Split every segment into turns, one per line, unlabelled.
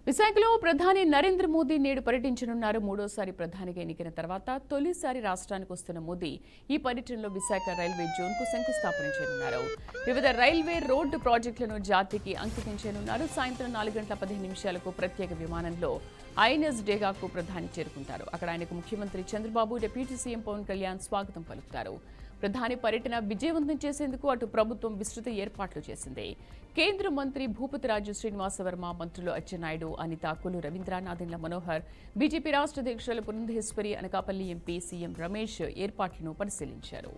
విశాఖలో ప్రధాని నరేంద్ర మోదీ నేడు పర్యటించనున్నారు. మూడోసారి ప్రధానిగా ఎన్నికైన తర్వాత తొలిసారి రాష్ట్రానికి వస్తున్న మోదీ ఈ పర్యటనలో విశాఖ రైల్వే జోన్కు శంకుస్థాపన చేయనున్నారు. వివిధ రైల్వే రోడ్డు ప్రాజెక్టులను జాతికి అంకితం చేయనున్నారు. సాయంత్రం 4:15 ప్రత్యేక విమానంలో ఐఎన్ఎస్ డేగాకు ప్రధాని చేరుకుంటారు. అక్కడ ఆయనకు ముఖ్యమంత్రి చంద్రబాబు, డిప్యూటీ సీఎం పవన్ కళ్యాణ్ స్వాగతం పలుకుతారు. ప్రధాని పర్యటన విజయవంతం చేసేందుకు అటు ప్రభుత్వం విస్తృత ఏర్పాట్లు చేసింది. కేంద్ర మంత్రి భూపతిరాజు శ్రీనివాసవర్మ, మంత్రులు అచ్చెన్నాయుడు, అనిత, కొల్లు రవీంద్ర, నాదెండ్ల మనోహర్, బీజేపీ రాష్ట్ర అధ్యక్షులు పురంధేశ్వరి, అనకాపల్లి ఎంపీ సీఎం రమేష్ ఏర్పాట్లను పరిశీలించారు.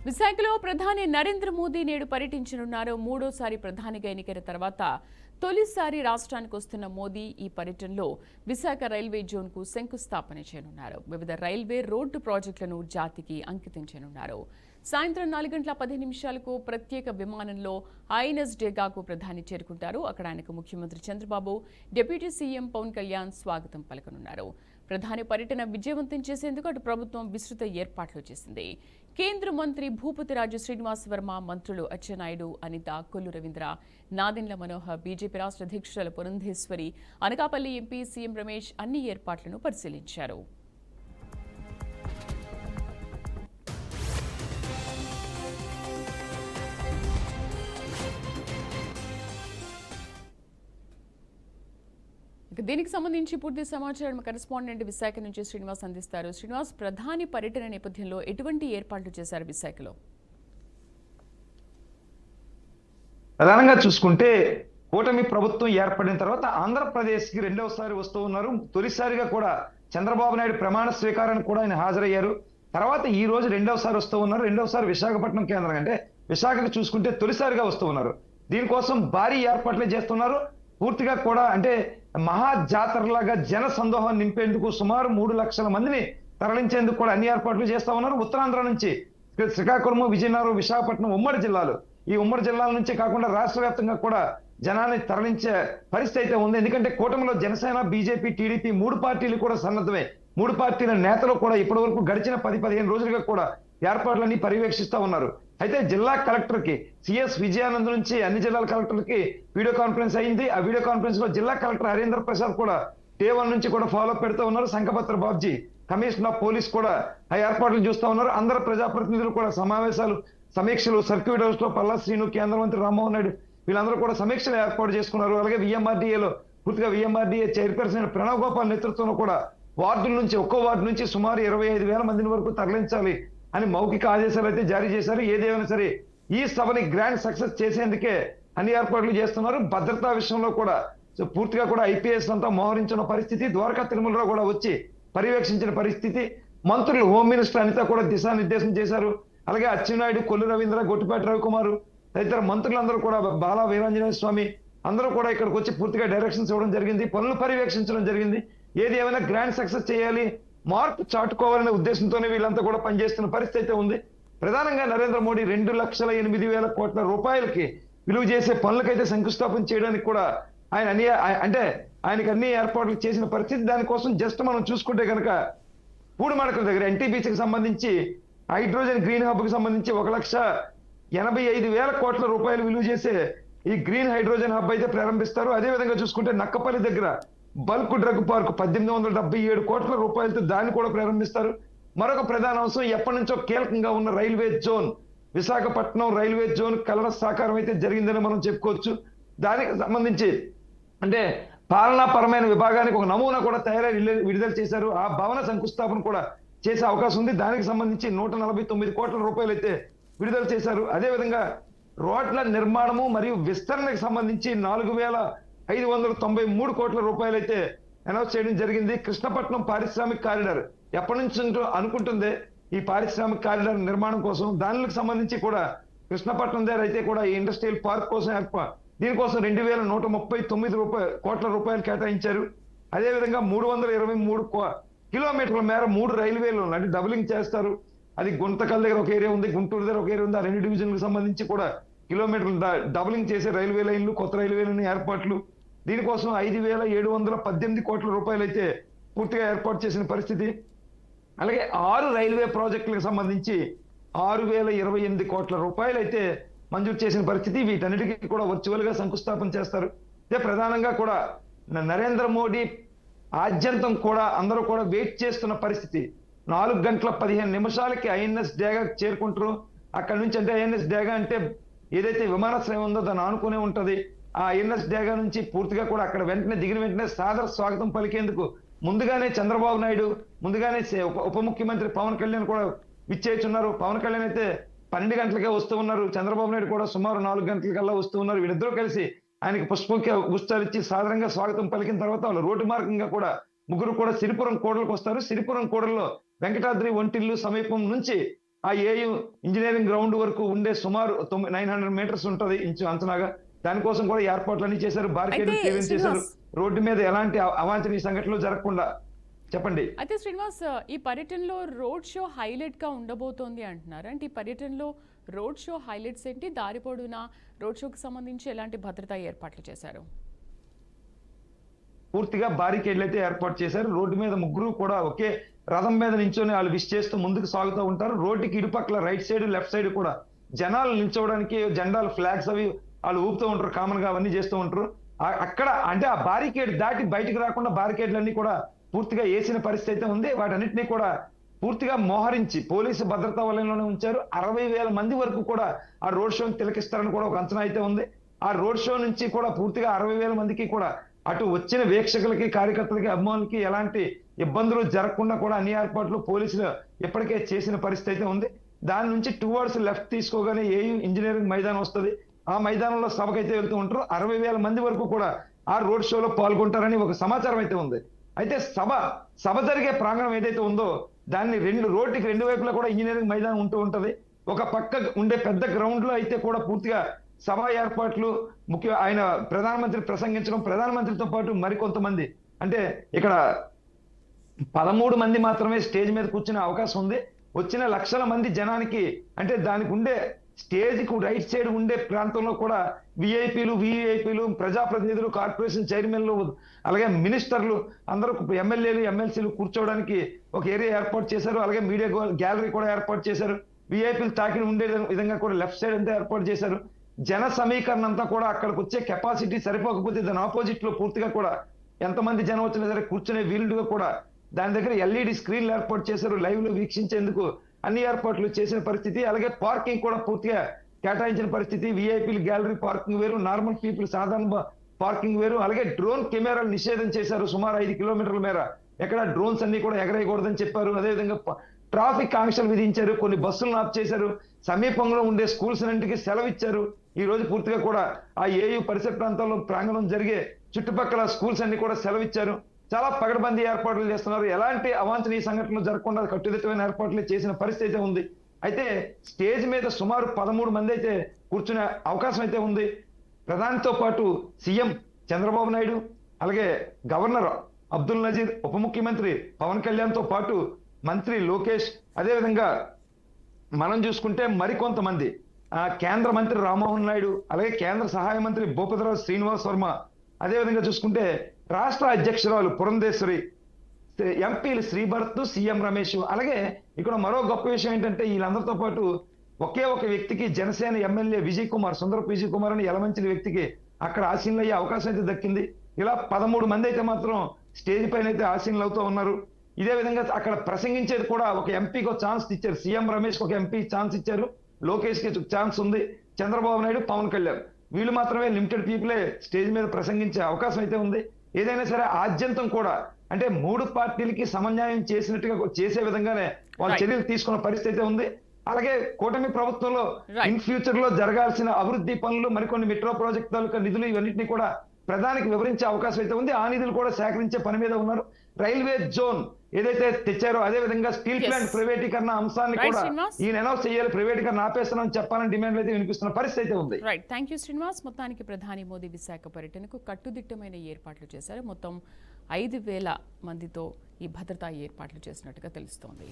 విశాఖలో ప్రధాని నరేంద్ర మోదీ నేడు పర్యటించనున్నారు. మూడోసారి ప్రధానిగా ఎన్నికైన తర్వాత తొలిసారి రాష్ట్రానికి వస్తున్న మోదీ ఈ పర్యటనలో విశాఖ రైల్వే జోన్కు శంకుస్థాపన చేయనున్నారు. వివిధ రైల్వే రోడ్డు ప్రాజెక్టులను జాతికి అంకితం చేయనున్నారు. సాయంత్రం 4:15 ప్రత్యేక విమానంలో ఐఎన్ఎస్ డేగాకు ప్రధాని చేరుకుంటారు. అక్కడ ఆయనకు ముఖ్యమంత్రి చంద్రబాబు, డిప్యూటీ సీఎం పవన్ కళ్యాణ్ స్వాగతం పలకనున్నారు. ప్రధాని పర్యటన విజయవంతం చేసేందుకు అటు ప్రభుత్వం విస్తృత ఏర్పాట్లు చేసింది. కేంద్ర మంత్రి భూపతిరాజు శ్రీనివాసవర్మ, మంత్రులు అచ్చెన్నాయుడు, అనిత, కొల్లు రవీంద్ర, నాదెండ్ల మనోహర్, బీజేపీ రాష్ట్ర అధ్యక్షులు పురంధేశ్వరి, అనకాపల్లి ఎంపీ సీఎం రమేష్ అన్ని ఏర్పాట్లను పరిశీలించారు. దీనికి సంబంధించి పూర్తి సమాచారం కరెస్పాండెంట్ విశాఖ నుంచి శ్రీనివాస్ అందిస్తారు. శ్రీనివాస్, ప్రధాని పర్యటన నేపథ్యంలో ఎటువంటి ఏర్పాట్లు చేశారు విశాఖలో?
ప్రధానంగా చూసుకుంటే కూటమి ప్రభుత్వం ఏర్పడిన తర్వాత ఆంధ్రప్రదేశ్కి రెండవసారి వస్తూ ఉన్నారు. తొలిసారిగా కూడా చంద్రబాబు నాయుడు ప్రమాణ స్వీకారానికి కూడా ఆయన హాజరయ్యారు. తర్వాత ఈ రోజు రెండవసారి వస్తూ ఉన్నారు. రెండవసారి విశాఖపట్నం కేంద్రం అంటే విశాఖకు చూసుకుంటే తొలిసారిగా వస్తూ ఉన్నారు. దీనికోసం భారీ ఏర్పాట్లే చేస్తున్నారు. పూర్తిగా కూడా అంటే మహా జాతరలాగా జన సందోహం నింపేందుకు సుమారు 3 లక్షల మందిని తరలించేందుకు కూడా అన్ని ఏర్పాట్లు చేస్తా ఉన్నారు. ఉత్తరాంధ్ర నుంచి శ్రీకాకుళం, విజయనగరం, విశాఖపట్నం ఉమ్మడి జిల్లాలు, ఈ ఉమ్మడి జిల్లాల నుంచి కాకుండా రాష్ట్ర వ్యాప్తంగా కూడా జనాన్ని తరలించే పరిస్థితి అయితే ఉంది. ఎందుకంటే కూటమిలో జనసేన, బీజేపీ, టీడీపీ 3 పార్టీలు కూడా సన్నద్ధమే. 3 పార్టీల నేతలు కూడా ఇప్పటి వరకు గడిచిన 10-15 రోజులుగా కూడా ఏర్పాట్లన్నీ పర్యవేక్షిస్తా ఉన్నారు. అయితే జిల్లా కలెక్టర్ కి సిఎస్ విజయానంద్ నుంచి అన్ని జిల్లాల కలెక్టర్లకి వీడియో కాన్ఫరెన్స్ అయింది. ఆ వీడియో కాన్ఫరెన్స్ లో జిల్లా కలెక్టర్ హరీంద్ర ప్రసాద్ కూడా డే 1 నుంచి కూడా ఫాలో పెడుతూ ఉన్నారు. శంఖపత్ర బాబ్జీ, కమిషనర్ ఆఫ్ పోలీస్ కూడా ఆ ఏర్పాట్లు చూస్తా ఉన్నారు. అందరు ప్రజాప్రతినిధులు కూడా సమావేశాలు, సమీక్షలు, సర్క్యూట్ హౌస్ లో పల్లా శ్రీను, కేంద్ర మంత్రి రామ్మోహన్ నాయుడు వీళ్ళందరూ కూడా సమీక్షలు ఏర్పాటు చేసుకున్నారు. అలాగే విఎంఆర్డీఏలో పూర్తిగా విఎంఆర్డీఏ చైర్పర్సన్ ప్రణవ్ గోపాల్ నేతృత్వంలో కూడా వార్డుల నుంచి ఒక్కో వార్డు నుంచి సుమారు 25,000 మందిని వరకు తరలించాలి అని మౌఖిక ఆదేశాలు అయితే జారీ చేశారు. ఏదేమైనా సరే ఈ సభని గ్రాండ్ సక్సెస్ చేసేందుకే అన్ని ఏర్పాట్లు చేస్తున్నారు. భద్రతా విషయంలో కూడా పూర్తిగా కూడా ఐపీఎస్ అంతా మోహరించిన పరిస్థితి, ద్వారకా తిరుమలలో కూడా వచ్చి పర్యవేక్షించిన పరిస్థితి. మంత్రులు, హోమ్ మినిస్టర్ అనిత కూడా దిశానిర్దేశం చేశారు. అలాగే అచ్చెన్నాయుడు, కొల్లు రవీంద్ర, గొట్టిపాటి రవికుమారు తదితర మంత్రులందరూ కూడా, బాలా వీరాంజనేయ స్వామి అందరూ కూడా ఇక్కడికి వచ్చి పూర్తిగా డైరెక్షన్స్ ఇవ్వడం జరిగింది, పనులు పర్యవేక్షించడం జరిగింది. ఏది ఏమైనా గ్రాండ్ సక్సెస్ చేయాలి, మార్పు చాటుకోవాలనే ఉద్దేశంతోనే వీళ్ళంతా కూడా పనిచేస్తున్న పరిస్థితి అయితే ఉంది. ప్రధానంగా నరేంద్ర మోడీ 2,08,000 కోట్ల రూపాయలకి విలువ చేసే పనులకైతే శంకుస్థాపన చేయడానికి కూడా ఆయన ఆయనకి అన్ని ఏర్పాట్లు చేసిన పరిస్థితి. దానికోసం జస్ట్ మనం చూసుకుంటే కనుక పూడిమడకల దగ్గర ఎన్టీపీసీకి సంబంధించి హైడ్రోజన్ గ్రీన్ హబ్ కి సంబంధించి 1,85,000 కోట్ల రూపాయలు విలువ చేసే ఈ గ్రీన్ హైడ్రోజన్ హబ్ అయితే ప్రారంభిస్తారు. అదేవిధంగా చూసుకుంటే నక్కపల్లి దగ్గర బల్క్ డ్రగ్ పార్క్ 1,877 కోట్ల రూపాయలతో దాన్ని కూడా ప్రారంభిస్తారు. మరొక ప్రధాన అంశం ఎప్పటి నుంచో కీలకంగా ఉన్న railway zone, Visakhapatnam railway zone cholera సాకారం అయితే జరిగిందని మనం చెప్పుకోవచ్చు. దానికి సంబంధించి అంటే పాలనాపరమైన విభాగానికి ఒక నమూనా కూడా తయారై విడుదల చేశారు. ఆ భవన శంకుస్థాపన కూడా చేసే అవకాశం ఉంది. దానికి సంబంధించి 149 కోట్ల రూపాయలు అయితే విడుదల చేశారు. అదేవిధంగా రోడ్ల నిర్మాణము మరియు విస్తరణకు సంబంధించి 4,593 కోట్ల రూపాయలు అయితే అనౌన్స్ చేయడం జరిగింది. కృష్ణపట్నం పారిశ్రామిక కారిడార్ ఎప్పటి నుంచి అనుకుంటుందే ఈ పారిశ్రామిక కారిడార్ నిర్మాణం కోసం, దానికి సంబంధించి కూడా కృష్ణపట్నం దగ్గర అయితే కూడా ఈ ఇండస్ట్రియల్ పార్క్ కోసం దీనికోసం 2139 కోట్ల రూపాయలు కేటాయించారు. అదేవిధంగా 323 కిలోమీటర్ల మేర 3 రైల్వేలు అంటే డబులింగ్ చేస్తారు. అది గుంతకల్ దగ్గర ఒక ఏరియా ఉంది, గుంటూరు దగ్గర ఒక ఏరియా ఉంది. ఆ 2 డివిజన్లకు సంబంధించి కూడా కిలోమీటర్లు డబులింగ్ చేసే రైల్వే లైన్లు, కొత్త రైల్వే లైన్ ఏర్పాట్లు. దీనికోసం 5718 కోట్ల రూపాయలు అయితే పూర్తిగా ఏర్పాటు చేసిన పరిస్థితి. అలాగే 6 రైల్వే ప్రాజెక్టులకు సంబంధించి 6028 కోట్ల రూపాయలు అయితే మంజూరు చేసిన పరిస్థితి. వీటన్నిటికీ కూడా వర్చువల్ గా శంకుస్థాపన చేస్తారు. ఇదే ప్రధానంగా కూడా నరేంద్ర మోడీ ఆద్యంతం కూడా అందరూ కూడా వెయిట్ చేస్తున్న పరిస్థితి. 4:15 ఐఎన్ఎస్ డేగా చేరుకుంటారు. అక్కడ నుంచి అంటే ఐఎన్ఎస్ డేగా అంటే ఏదైతే విమానాశ్రయం ఉందో దాన్ని ఆనుకునే ఉంటది. ఆ ఐఎన్ఎస్ డేగా నుంచి పూర్తిగా కూడా అక్కడ వెంటనే దిగిన వెంటనే సాదర స్వాగతం పలికేందుకు ముందుగానే చంద్రబాబు నాయుడు, ముందుగానే ఉప ముఖ్యమంత్రి పవన్ కళ్యాణ్ కూడా విచ్చేస్తున్నారు. పవన్ కళ్యాణ్ అయితే 12 గంటలకే వస్తూ ఉన్నారు. చంద్రబాబు నాయుడు కూడా సుమారు 4 గంటలకల్లా వస్తూ ఉన్నారు. వీళ్ళిద్దరూ కలిసి ఆయనకి పుష్పాలు ఇచ్చి సాధారణంగా స్వాగతం పలికిన తర్వాత వాళ్ళు రోడ్డు మార్గంగా కూడా ముగ్గురు కూడా సిరిపురం కోడలకు వస్తారు. సిరిపురం కోడల్లో వెంకటాద్రి ఒంటిల్లు సమీపం నుంచి ఆ ఏయు ఇంజనీరింగ్ గ్రౌండ్ వరకు ఉండే సుమారు 900 మీటర్స్ ఉంటది అంచనాగా. దానికోసం కూడా ఏర్పాట్లన్నీ చేశారు, బారికేడ్లు చేశారు. రోడ్డు మీద ఎలాంటి అవాంఛనీయ సంఘటనలు జరగకుండా. చెప్పండి.
అయితే శ్రీనివాస్, ఈ పర్యటనలో రోడ్ షో హైలైట్ గా ఉండబోతోంది అంటున్నారు. అంటే ఈ పర్యటనలో రోడ్ షో హైలైట్స్ ఏంటి? దారి పొడవునా రోడ్ షోకి సంబంధించి ఎలాంటి భద్రతా ఏర్పాట్లు చేశారు?
పూర్తిగా బారికేడ్లు అయితే ఏర్పాటు చేశారు. రోడ్డు మీద ముగ్గురు కూడా ఒకే రథం మీద నించొని వాళ్ళు విష్ చేస్తూ ముందుకు సాగుతూ ఉంటారు. రోడ్డుకి ఇరుపక్కల రైట్ సైడ్ లెఫ్ట్ సైడ్ కూడా జనాలు నిల్చోవడానికి జెండాలు, ఫ్లాగ్స్ అవి వాళ్ళు ఊపుతూ ఉంటారు. కామన్ గా అవన్నీ చేస్తూ ఉంటారు. అక్కడ అంటే ఆ బారికేడ్ దాటి బయటకు రాకుండా బారికేడ్లన్నీ కూడా పూర్తిగా వేసిన పరిస్థితి అయితే ఉంది. వాటన్నిటినీ కూడా పూర్తిగా మోహరించి పోలీసు భద్రతా వలయంలోనే ఉంచారు. 60,000 మంది వరకు కూడా ఆ రోడ్ షోని తిలకిస్తారని కూడా ఒక అంచనా అయితే ఉంది. ఆ రోడ్ షో నుంచి కూడా పూర్తిగా 60,000 మందికి కూడా అటు వచ్చిన వీక్షకులకి, కార్యకర్తలకి, అభిమానులకి ఎలాంటి ఇబ్బందులు జరగకుండా కూడా అన్ని ఏర్పాట్లు పోలీసులు ఇప్పటికే చేసిన పరిస్థితి అయితే ఉంది. దాని నుంచి టువర్డ్స్ లెఫ్ట్ తీసుకోగానే ఏయు ఇంజనీరింగ్ మైదానం వస్తుంది. ఆ మైదానంలో సభకైతే వెళ్తూ ఉంటారు. 60,000 మంది వరకు కూడా ఆ రోడ్ షోలో పాల్గొంటారని ఒక సమాచారం అయితే ఉంది. అయితే సభ జరిగే ప్రాంగణం ఏదైతే ఉందో దాన్ని రోడ్డుకి 2 వైపులా కూడా ఇంజనీరింగ్ మైదానం ఉంటూ ఉంటది. ఒక పక్క ఉండే పెద్ద గ్రౌండ్ లో అయితే కూడా పూర్తిగా సభ ఏర్పాట్లు, ఆయన ప్రధానమంత్రి ప్రసంగించడం, ప్రధానమంత్రితో పాటు మరికొంతమంది అంటే ఇక్కడ 13 మంది మాత్రమే స్టేజ్ మీద కూర్చునే అవకాశం ఉంది. వచ్చిన లక్షల మంది జనానికి అంటే దానికి ఉండే స్టేజ్ కు రైట్ సైడ్ ఉండే ప్రాంతంలో కూడా విఐపీలు, ప్రజాప్రతినిధులు, కార్పొరేషన్ చైర్మన్లు, అలాగే మినిస్టర్లు అందరూ, ఎమ్మెల్యేలు, ఎమ్మెల్సీలు కూర్చోవడానికి ఒక ఏరియా ఏర్పాటు చేశారు. అలాగే మీడియా గ్యాలరీ కూడా ఏర్పాటు చేశారు. విఐపీలు తాకిని ఉండే విధంగా కూడా లెఫ్ట్ సైడ్ అంతా ఏర్పాటు చేశారు. జన సమీకరణ అంతా కూడా అక్కడికి వచ్చే కెపాసిటీ సరిపోకపోతే దాని ఆపోజిట్ లో పూర్తిగా కూడా ఎంతమంది జనం వచ్చినా సరే కూర్చునే వీలుగా కూడా దాని దగ్గర ఎల్ఈడి స్క్రీన్లు ఏర్పాటు చేశారు. లైవ్ లో వీక్షించేందుకు అన్ని ఏర్పాట్లు చేసిన పరిస్థితి. అలాగే పార్కింగ్ కూడా పూర్తిగా కేటాయించిన పరిస్థితి. విఐపీలు గ్యాలరీ పార్కింగ్ వేరు, నార్మల్ పీపుల్ సాధారణ పార్కింగ్ వేరు. అలాగే డ్రోన్ కెమెరాలు నిషేధం చేశారు. సుమారు 5 కిలోమీటర్ల మేర ఎక్కడ డ్రోన్స్ అన్ని కూడా ఎగరేయకూడదని చెప్పారు. అదేవిధంగా ట్రాఫిక్ ఆంక్షలు విధించారు. కొన్ని బస్సులను ఆఫ్ చేశారు. సమీపంలో ఉండే స్కూల్స్ అన్నింటికి సెలవు ఇచ్చారు. ఈ రోజు పూర్తిగా కూడా ఆ ఏయు పరిసర ప్రాంతాల్లో ప్రాంగణం జరిగే చుట్టుపక్కల స్కూల్స్ అన్ని కూడా సెలవు ఇచ్చారు. చాలా పగడబందీ ఏర్పాట్లు చేస్తున్నారు. ఎలాంటి అవాంఛనీయ సంఘటనలు జరగకుండా కట్టుదిట్టమైన ఏర్పాట్లు చేసిన పరిస్థితి అయితే ఉంది. అయితే స్టేజ్ మీద సుమారు 13 మంది అయితే కూర్చునే అవకాశం అయితే ఉంది. ప్రధానితో పాటు సీఎం చంద్రబాబు నాయుడు, అలాగే గవర్నర్ అబ్దుల్ నజీర్, ఉప ముఖ్యమంత్రి పవన్ కళ్యాణ్ తో పాటు మంత్రి లోకేష్, అదేవిధంగా మనం చూసుకుంటే మరికొంతమంది కేంద్ర మంత్రి రామ్మోహన్ నాయుడు, అలాగే కేంద్ర సహాయ మంత్రి భూపతిరాజు శ్రీనివాస్ వర్మ, అదేవిధంగా చూసుకుంటే రాష్ట్ర అధ్యక్షురాలు పురంధేశ్వరి, ఎంపీలు శ్రీభరత్, సీఎం రమేష్. అలాగే ఇక్కడ మరో గొప్ప విషయం ఏంటంటే వీళ్ళందరితో పాటు ఒకే ఒక వ్యక్తికి జనసేన ఎమ్మెల్యే సుందరపు విజయ్ కుమార్ అని యలమంచిలి వ్యక్తికి అక్కడ ఆసీనులయ్యే అవకాశం అయితే దక్కింది. ఇలా 13 మంది అయితే మాత్రం స్టేజ్ పైన అయితే ఆసీనులు అవుతూ ఉన్నారు. ఇదే విధంగా అక్కడ ప్రసంగించేది కూడా ఒక ఎంపీకి ఒక ఛాన్స్ ఇచ్చారు. సీఎం రమేష్ ఒక ఎంపీ ఛాన్స్ ఇచ్చారు. లోకేష్ కి ఛాన్స్ ఉంది. చంద్రబాబు నాయుడు, పవన్ కళ్యాణ్ వీళ్ళు మాత్రమే లిమిటెడ్ పీపులే స్టేజ్ మీద ప్రసంగించే అవకాశం అయితే ఉంది. ఏదైనా సరే ఆద్యంతం కూడా అంటే 3 పార్టీలకి సమన్యాయం చేసినట్టుగా చేసే విధంగానే వాళ్ళు చర్యలు తీసుకున్న పరిస్థితి ఉంది. అలాగే కూటమి ప్రభుత్వంలో ఇన్ ఫ్యూచర్ లో జరగాల్సిన అభివృద్ధి పనులు, మరికొన్ని మెట్రో ప్రాజెక్ట్ తాలూకా నిధులు ఇవన్నింటినీ కూడా ప్రధానికి వివరించే అవకాశం అయితే ఉంది. ఆ నిధులు కూడా సేకరించే పని మీద ఉన్నారు. రైల్వే జోన్ ఏదైతే తెచ్చారో అదే విధంగా స్టీల్
Yes.
ప్లాంట్ ప్రైవేటీకరణ అంశాన్ని
Right,
కూడా
Srinivas.
ఈయన అనౌన్స్ చేయాలి, ప్రైవేటీకరణ ఆపేస్తున్నామని చెప్పాలని డిమాండ్లు అయితే వినిపిస్తున్న పరిస్థితి అయితే ఉంది.
Right, thank you Srinivas. మొత్తానికి ప్రధాని మోదీ విశాఖ పర్యటనకు కట్టుదిట్టమైన ఏర్పాట్లు చేశారు. మొత్తం 5,000 మందితో ఈ భద్రతా ఏర్పాట్లు చేసినట్టుగా తెలుస్తోంది.